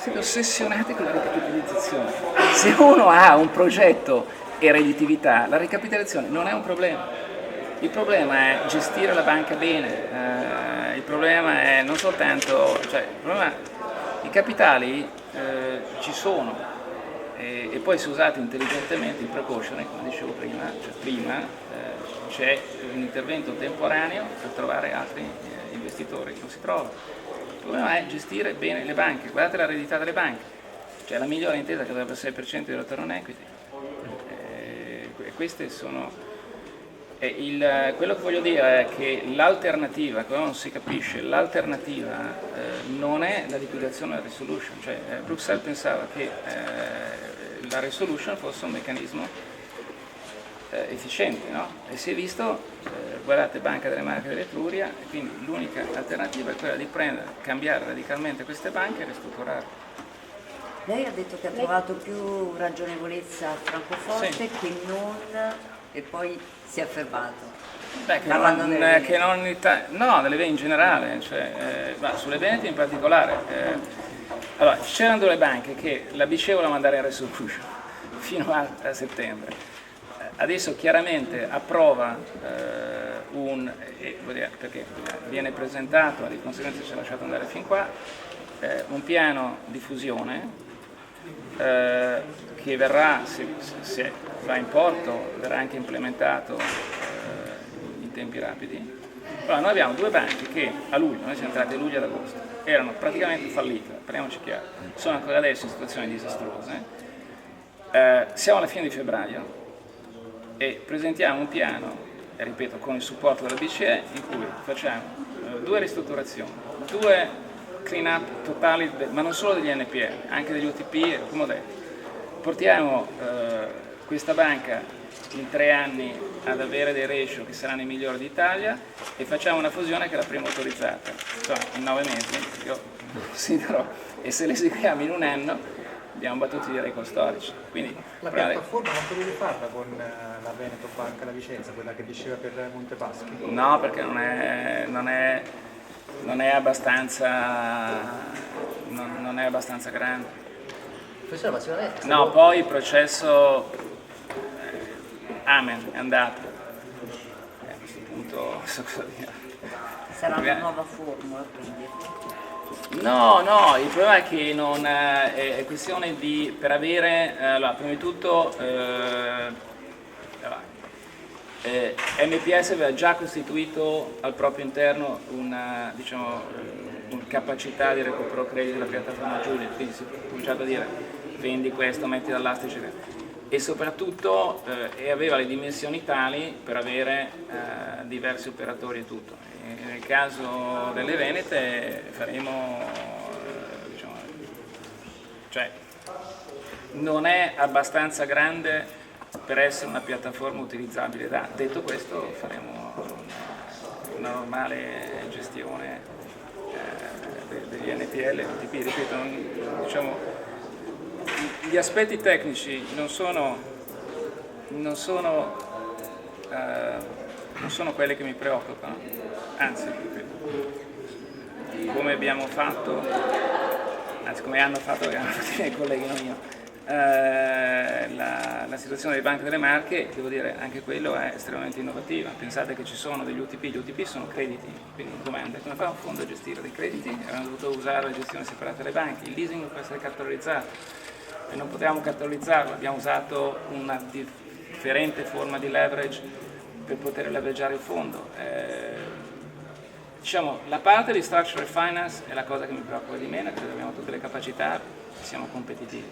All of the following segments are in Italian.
siete ossessionati con la ricapitalizzazione. Se uno ha un progetto e redditività, la ricapitalizzazione non è un problema. Il problema è gestire la banca bene, il problema è non soltanto, cioè, il problema, i capitali ci sono e poi se usati intelligentemente in precaution, come dicevo prima, c'è un intervento temporaneo per trovare altri investitori che non si trovano. Il problema è gestire bene le banche, guardate l'eredità delle banche, cioè la migliore intesa che dovrebbe essere il 6% di return on equity. Queste sono... quello che voglio dire è che l'alternativa, quello non si capisce, l'alternativa non è la liquidazione e la resolution, cioè Bruxelles pensava che la resolution fosse un meccanismo efficiente, no? E si è visto, guardate Banca delle Marche e dell'Etruria, e quindi l'unica alternativa è quella di cambiare radicalmente queste banche e ristrutturarle. Lei ha detto che ha trovato più ragionevolezza a Francoforte Sì. che non, e poi si è fermato. Beh, no, nelle Venete in generale, cioè, ma sulle Venete in particolare. Allora, c'erano delle banche che la BCE voleva mandare in resolution fino a settembre. Adesso chiaramente approva perché viene presentato, di conseguenza ci ha lasciato andare fin qua, un piano di fusione che verrà, se va in porto, verrà anche implementato in tempi rapidi. Allora, noi abbiamo due banche che a luglio, noi siamo entrati a luglio ed agosto, erano praticamente fallite, parliamoci chiaro, sono ancora adesso in situazioni disastrose. Siamo alla fine di febbraio e presentiamo un piano, ripeto, con il supporto della BCE, in cui facciamo due ristrutturazioni, due clean up totali, ma non solo degli NPL, anche degli UTP, come ho detto. Portiamo questa banca in 3 anni ad avere dei ratio che saranno i migliori d'Italia e facciamo una fusione che è la prima autorizzata, insomma in 9 mesi, io considero, e se l'eseguiamo in un anno abbiamo battuto i record storici. Quindi, la piattaforma non potete farla con la Veneto Banca da Vicenza, quella che diceva per Montepaschi? No, perché non è abbastanza grande. No, poi il processo amen, è andato. A questo punto so cosa dire. Sarà una nuova formula, quindi. No, il problema è che non è questione di, per avere, allora, prima di tutto MPS aveva già costituito al proprio interno una capacità di recupero credito della piattaforma Giulia, quindi si è cominciato a dire vendi questo, metti dall'asta, eccetera. E soprattutto aveva le dimensioni tali per avere diversi operatori e tutto. E nel caso delle Venete faremo, cioè non è abbastanza grande per essere una piattaforma utilizzabile da. Detto questo faremo una normale gestione degli NPL, UTP, ripeto, gli aspetti tecnici non sono quelli che mi preoccupano, anzi, come abbiamo fatto, anzi come hanno fatto i miei colleghi, non io, la situazione dei Banche delle Marche, devo dire, anche quello è estremamente innovativa. Pensate che ci sono degli UTP, gli UTP sono crediti, quindi domande, come fa un fondo a gestire dei crediti? Abbiamo dovuto usare la gestione separata delle banche, il leasing non può essere cartolarizzato. E non potevamo cartolarizzarlo, abbiamo usato una differente forma di leverage per poter leveraggiare il fondo. Diciamo, la parte di structural finance è la cosa che mi preoccupa di meno, perché abbiamo tutte le capacità, siamo competitivi.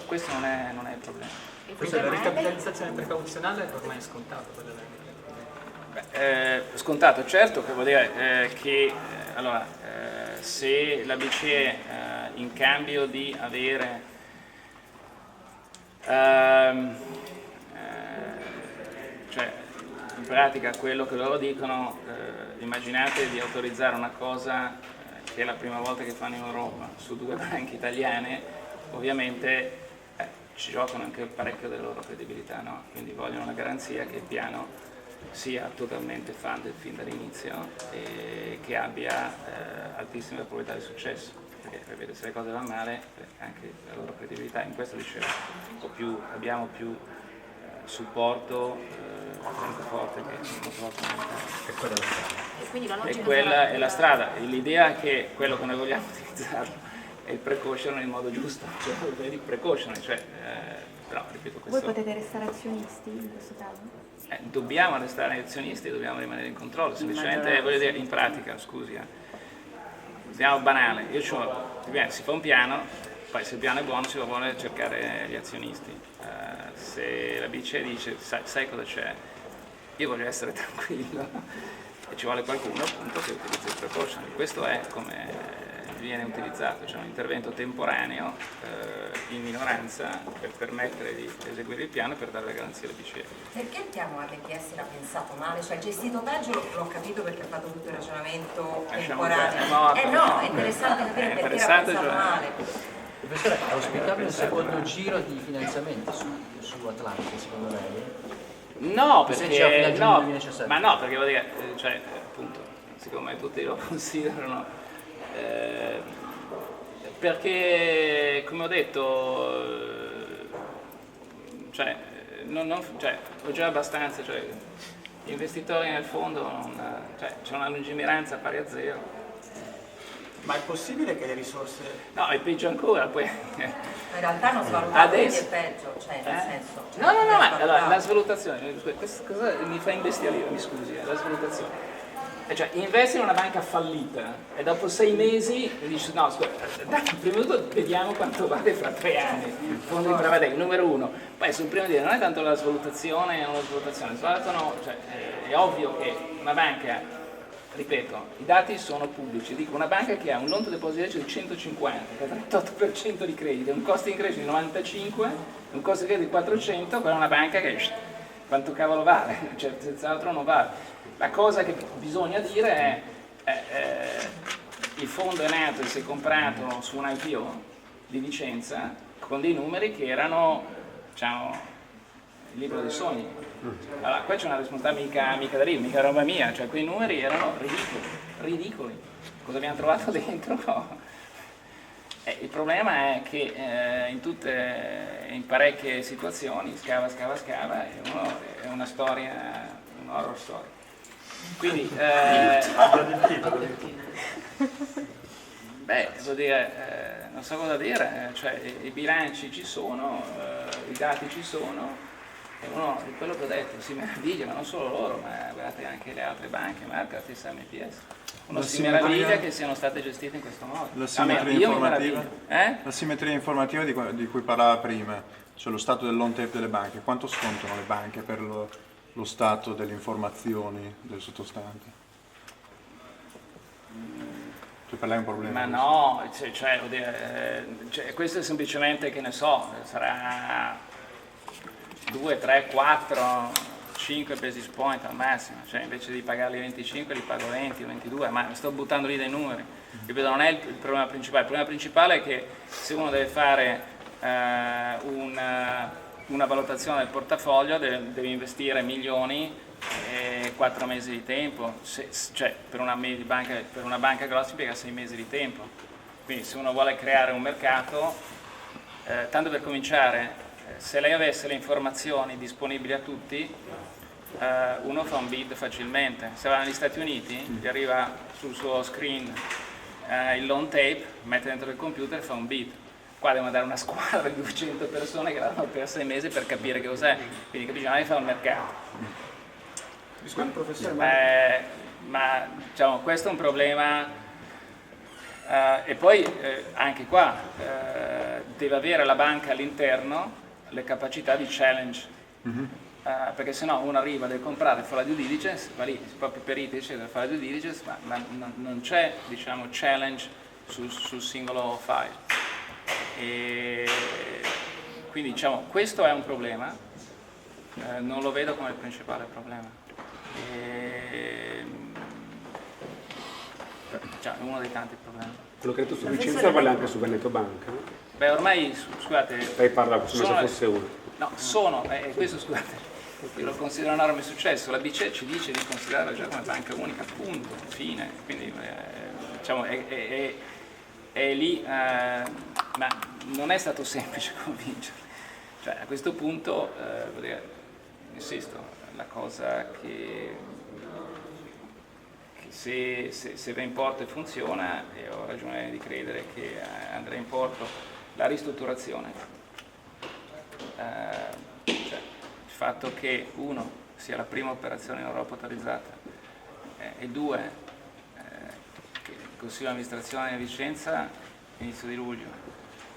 Questo non è il problema. Questa la ricapitalizzazione precauzionale ormai è scontata per le scontato, certo, che vuol dire che allora, se la BCE in cambio di avere cioè in pratica quello che loro dicono, immaginate di autorizzare una cosa che è la prima volta che fanno in Europa su 2 banche italiane, ovviamente ci giocano anche parecchio della loro credibilità, no? Quindi vogliono una garanzia che il piano sia totalmente funded fin dall'inizio e che abbia altissime probabilità di successo. perché vedo se le cose vanno male, anche la loro credibilità, in questo dicevo, abbiamo più supporto tanto forte che non troppo E quella è la strada. E quindi la e logica quella sarà è la strada. L'idea è che quello che noi vogliamo utilizzarlo è il precaution nel modo giusto, cioè il precaution, però ripeto Voi questo. potete restare azionisti in questo caso? Dobbiamo restare azionisti, dobbiamo rimanere in controllo, semplicemente voglio dire in pratica, scusi, usiamo banale, si fa un piano, poi se il piano è buono si vuole cercare gli azionisti, se la BCE dice sai cosa c'è, io voglio essere tranquillo e ci vuole qualcuno appunto che utilizza il precaution, questo è come viene utilizzato, cioè un intervento temporaneo in minoranza per permettere di eseguire il piano per dare la garanzia alla BCE. Perché il piano ATPS era pensato male? Cioè gestito peggio l'ho capito perché ha fatto tutto il ragionamento temporaneo. No, è interessante capire perché era pensato male. Professore, è auspicabile un secondo giro di finanziamenti su Atlantia, secondo lei? No, Se c'è fino a giugno 2017. ma no, perché vuol dire, appunto, siccome tutti lo considerano, perché come ho detto, ho già abbastanza, gli investitori nel fondo, c'è una lungimiranza pari a zero. Ma è possibile che le risorse... No, è peggio ancora, poi... In realtà non svalutato Adesso- è peggio, cioè nel senso... No, ma allora, la svalutazione, questa cosa mi fa imbestialire, mi scusi, la svalutazione. Cioè, investi in una banca fallita e dopo 6 mesi dici no, scusa, dai, prima di tutto vediamo quanto vale fra 3 anni, fondo di Pravadei, numero 1. Poi sul primo dire non è tanto la svalutazione o la svalutazione, è ovvio che una banca, ripeto, i dati sono pubblici, dico una banca che ha un loan to deposit ratio di 150, che ha 38% di credito, un costo di credito di 95, un costo di credito di 400, quella è una banca che quanto cavolo vale, cioè senz'altro non vale. La cosa che bisogna dire è il fondo è nato e si è comprato su un IPO di Vicenza con dei numeri che erano, diciamo, il libro dei sogni. Allora, qua c'è una responsabilità mica da dire, mica roba mia, cioè quei numeri erano ridicoli. Cosa abbiamo trovato dentro? Il problema è che in parecchie situazioni scava e uno è una storia, un horror story. Quindi, vuol dire, non so cosa dire, cioè i bilanci ci sono, i dati ci sono, e uno di quello che ho detto si meraviglia, ma non solo loro, ma guardate anche le altre banche, ma anche la stessa MPS. Uno si meraviglia che siano state gestite in questo modo. La simmetria informativa di cui parlava prima, cioè lo stato del long tape delle banche, quanto scontano le banche per lo stato delle informazioni del sottostante? Tu parli un problema? Ma no, questo è semplicemente, che ne so, sarà 2, 3, 4, 5 basis point al massimo, cioè invece di pagarli 25 li pago 20, 22, ma sto buttando lì dei numeri. Ripeto, non è il problema principale. Il problema principale è che se uno deve fare una valutazione del portafoglio deve investire milioni e 4 mesi di tempo, cioè per una banca grossa impiega 6 mesi di tempo. Quindi se uno vuole creare un mercato, tanto per cominciare, se lei avesse le informazioni disponibili a tutti, uno fa un bid facilmente. Se va negli Stati Uniti, gli arriva sul suo screen il loan tape, mette dentro il computer e fa un bid. Qua devono dare una squadra di 200 persone che lavorano per 6 mesi per capire che cos'è, quindi capisci, non è che fa un mercato. Scusi, professore, ma diciamo, questo è un problema, e poi anche qua deve avere la banca all'interno le capacità di challenge, perché sennò uno arriva, deve comprare, fa la due diligence, va lì, proprio perito eccetera, fa la due diligence, ma non c'è, diciamo, challenge sul singolo file. E quindi diciamo questo è un problema, non lo vedo come il principale problema, cioè, è uno dei tanti problemi. Quello che hai detto su Vicenza vale anche su Veneto Banca? Beh, ormai, scusate, Lei parla come se fosse uno. No, questo scusate, io lo considero un enorme successo, la BCE ci dice di considerarla già come banca unica, punto, fine, quindi diciamo E lì, ma non è stato semplice convincerli. Cioè, a questo punto, insisto, la cosa che se va in porto e funziona, e ho ragione di credere che andrà in porto, la ristrutturazione. Cioè, il fatto che uno sia la prima operazione in Europa autorizzata e due, che il Consiglio di amministrazione di Vicenza inizio di luglio,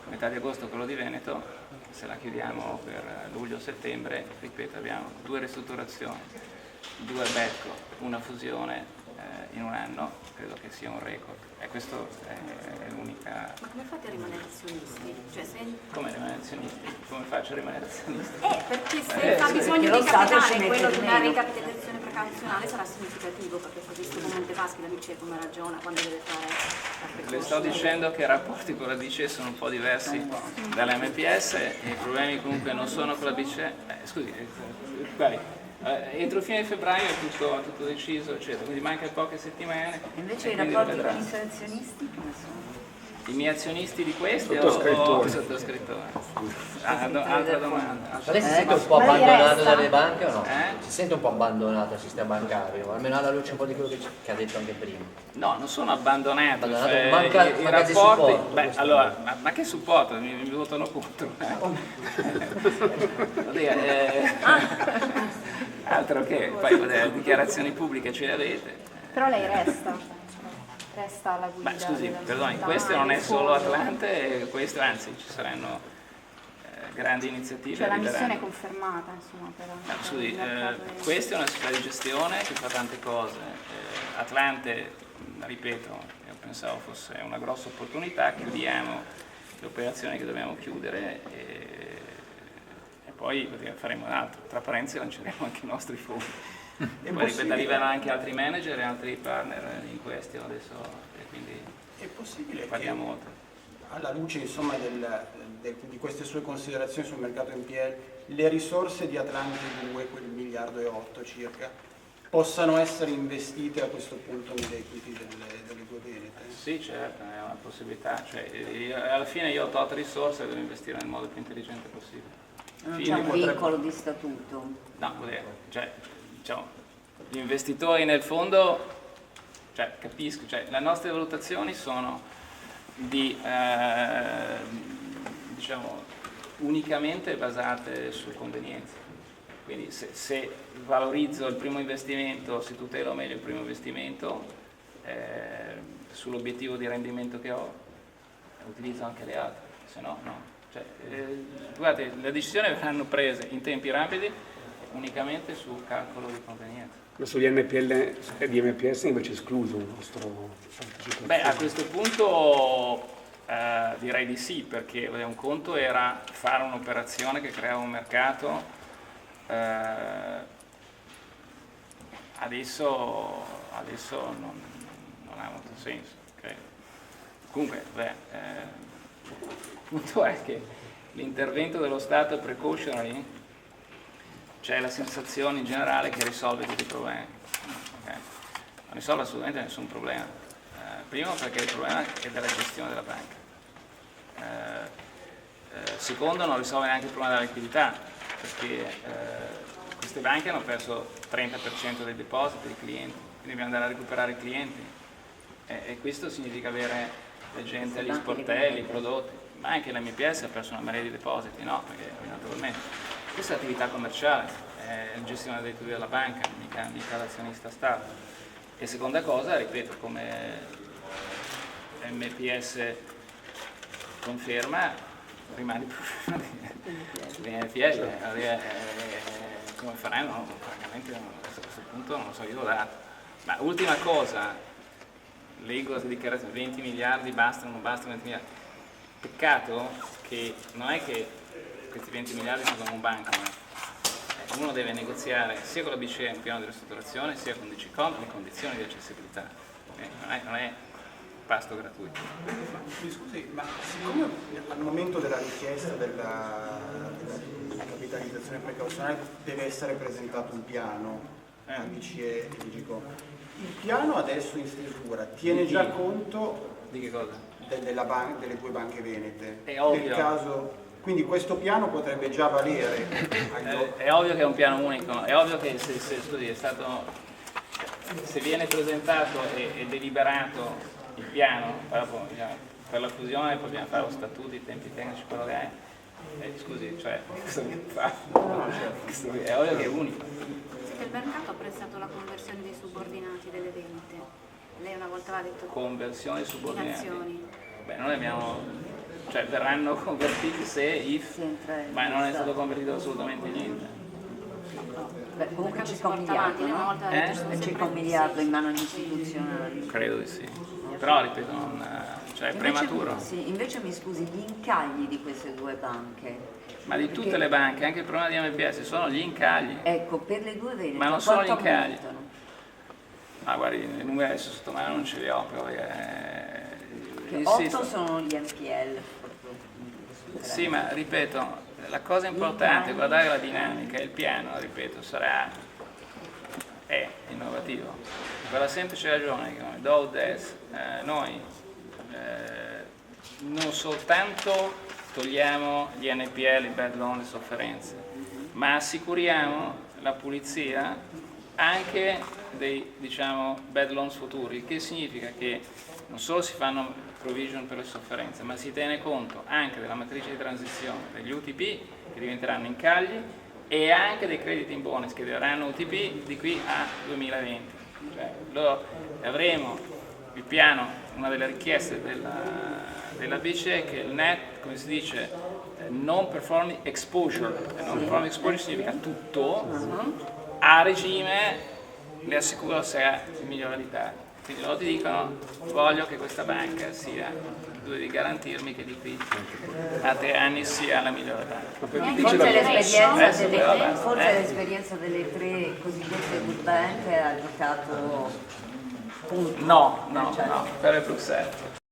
metà di agosto quello di Veneto, se la chiudiamo per luglio-settembre, ripeto, abbiamo 2 ristrutturazioni, 2 becco, una fusione in un anno, credo che sia un record. E questo è l'unica... Ma come fate a rimanere azionisti? Cioè, Come rimanere azionisti? Come faccio a rimanere azionisti? Perché se ha bisogno di capitale, quello di una ricapitalizzazione precauzionale sarà significativo, perché ho visto come Montepaschi la BCE come ragiona quando deve fare la precauzione. Le sto dicendo che i rapporti con la BCE sono un po' diversi dall'MPS e i problemi comunque non sono con la BCE. Scusi, guardi, entro fine febbraio è tutto deciso, eccetera, quindi manca poche settimane. Invece i rapporti con i suoi azionisti come sono? I miei azionisti di questi Sottoscrittore. o sottoscrittore? Altra domanda. Ma lei si sente un po' abbandonato dalle banche o no? Eh? Si sente un po' abbandonato dal sistema bancario, almeno alla luce un po' di quello che ha detto anche prima. No, non sono abbandonato. Abbandonato, Cioè, i manca di rapporti. supporto. Beh, allora, ma che supporto? Mi votano contro. Altro che, poi le dichiarazioni pubbliche ce le avete. Però lei resta alla guida. Beh, scusi, della perdoni, società, questo non è il solo fondo. Atlante, questo anzi ci saranno grandi iniziative. Cioè la arriveranno. missione è confermata, insomma, però. Scusi, questa è una società di gestione che fa tante cose. Atlante, ripeto, io pensavo fosse una grossa opportunità, chiudiamo le operazioni che dobbiamo chiudere e poi faremo altro. Tra parentesi lanceremo anche i nostri fondi. E poi ripeto, arriveranno anche altri manager e altri partner in questione adesso, e quindi è possibile parliamo che, molto. alla luce insomma di queste sue considerazioni sul mercato NPL, le risorse di Atlante 2, quel 1,8 miliardi circa, possano essere investite a questo punto nell'equity delle due venete? Sì, certo, è una possibilità. Cioè, alla fine io ho tot risorse e devo investire nel modo più intelligente possibile. Non c'è un vincolo di statuto? No, cioè, diciamo, gli investitori nel fondo, cioè, capisco, cioè, le nostre valutazioni sono di, diciamo, unicamente basate su convenienza. Quindi se valorizzo il primo investimento, se tutelo meglio il primo investimento, sull'obiettivo di rendimento che ho, utilizzo anche le altre, se no no. Cioè, guardate, le decisioni verranno prese in tempi rapidi unicamente sul calcolo di convenienza. Ma sugli NPL di MPS invece è escluso un nostro partecipazione? Beh, a questo punto direi di sì, perché un conto era fare un'operazione che creava un mercato, adesso non ha molto senso. Okay? Comunque, il punto è che l'intervento dello Stato precautionary, c'è la sensazione in generale che risolve tutti i problemi. Okay? Non risolve assolutamente nessun problema. Primo perché il problema è della gestione della banca. Secondo non risolve neanche il problema della liquidità, perché queste banche hanno perso il 30% dei depositi dei clienti, quindi dobbiamo andare a recuperare i clienti. E questo significa avere la gente agli sportelli, i prodotti, ma anche l'MPS ha perso una marea di depositi, no? Perché naturalmente questa è attività commerciale, è la gestione dei titoli della banca, mica l'azionista Stato. E seconda cosa, ripeto, come MPS conferma, rimane il problema di NPL. Come faranno? Francamente a questo punto non lo so, io l'ho dato. Ma ultima cosa, leggo la dichiarazione, 20 miliardi bastano, non bastano 20 miliardi. Peccato che non è che questi 20 miliardi sono come un banco, uno deve negoziare sia con la BCE un piano di ristrutturazione sia con DCCOM le condizioni di accessibilità, non è pasto gratuito. Mi scusi, ma siccome al momento della richiesta della capitalizzazione precauzionale deve essere presentato un piano a BCE e DCCOM, il piano adesso in stesura tiene già conto di che cosa? delle due banche venete. È ovvio. Nel caso, quindi questo piano potrebbe già valere. È ovvio che è un piano unico, è ovvio che se viene presentato e deliberato il piano per la fusione, poi bisogna fare lo statuto, i tempi tecnici, quello che è. Scusi, cioè, è ovvio che è unico. Il mercato ha apprezzato la conversione dei subordinati delle vendite. Lei una volta aveva detto conversione subordinati. azioni. Beh, noi abbiamo, cioè verranno convertiti if, ma non è stato convertito assolutamente niente. Beh, comunque circa un miliardo, no? Circa un miliardo in mano agli istituzionali. Credo di sì. Però ripeto, cioè è prematuro. Sì, invece mi scusi, gli incagli di queste due banche. Ma di tutte le banche, anche il problema di MPS, sono gli incagli. Ecco, per le due venete, ma non sono gli quanto incagli. aumentano? Ma guardi, i numeri adesso sotto mano non ce li ho, però 8 sono gli NPL. Sì, ma ripeto, la cosa importante è guardare la dinamica, il piano, ripeto, è innovativo. Per la semplice ragione che come DODES noi non soltanto togliamo gli NPL, i bad loan, le sofferenze, ma assicuriamo la pulizia anche dei bad loans futuri, che significa che non solo si fanno provision per le sofferenze, ma si tiene conto anche della matrice di transizione, degli UTP che diventeranno incagli e anche dei crediti in bonus che diventeranno UTP di qui a 2020. Cioè, avremo il piano, una delle richieste della BCE è che il net, come si dice, non performing exposure, non performing exposure significa tutto, a regime le assicuro sarà il migliore d'Italia. Quindi loro ti dicono voglio che questa banca sia, tu devi garantirmi che di qui a 3 anni sia la migliore banca. Forse l'esperienza delle 3 cosiddette good bank ha giocato punto. No, per Bruxelles.